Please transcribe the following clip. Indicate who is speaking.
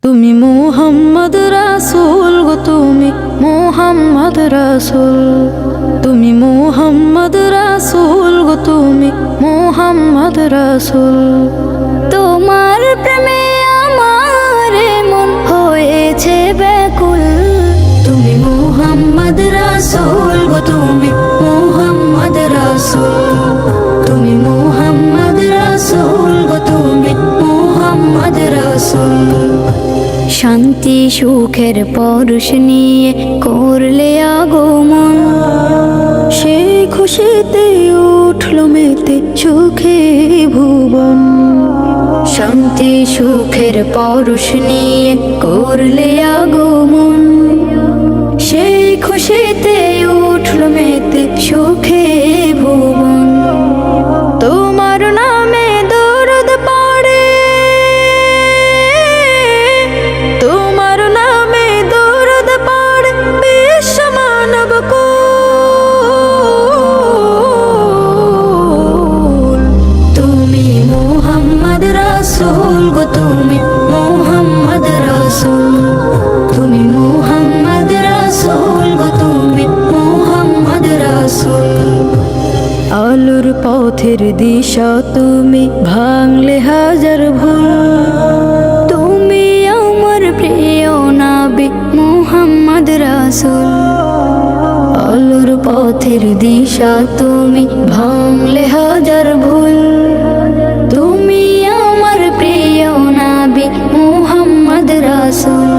Speaker 1: তুমি মুহাম্মদ রাসূল গো, তুমি মুহাম্মদ রাসূল, তুমি মুহাম্মদ রাসূল গো, তুমি মুহাম্মদ রাসূল।
Speaker 2: তোমার প্রেমে আমার মন হয়েছে ব্যাকুল।
Speaker 1: তুমি মুহাম্মদ রাসূল গো, তুমি মুহাম্মদ রাসূল, তুমি মুহাম্মদ রাসূল গো, তুমি মুহাম্মদ রাসূল।
Speaker 2: শান্তি সুখের পরশ নিয়ে করলে আগমন,
Speaker 1: সেই খুশিতে উঠল মেতে সুখে ভুবন।
Speaker 2: শান্তি সুখের পরশ নিয়ে করলে আগমন,
Speaker 1: সেই খুশিতে উঠল মেতে সুখে ভুবন। তোমার নামে দরুদ পড়ে, তোমার নামে দরুদ পড়ে বিশ্ব মানব কুল। তুমি মুহাম্মদ রাসূল গো, তুমি মুহাম্মদ রাসূল, তুমি মুহাম্মদ রাসূল গো, তুমি মুহাম্মদ রাসূল। আলোর পথের দিশা তুমি, ভাঙলে হাজার ভুল।
Speaker 2: তুমি আমার প্রিয় নবী মুহাম্মদ রাসূল।
Speaker 1: আলোর পথের দিশা তুমি, ভাঙলে হাজার ভুল।
Speaker 2: তুমি আমার প্রিয় নবী মুহাম্মদ রাসূল।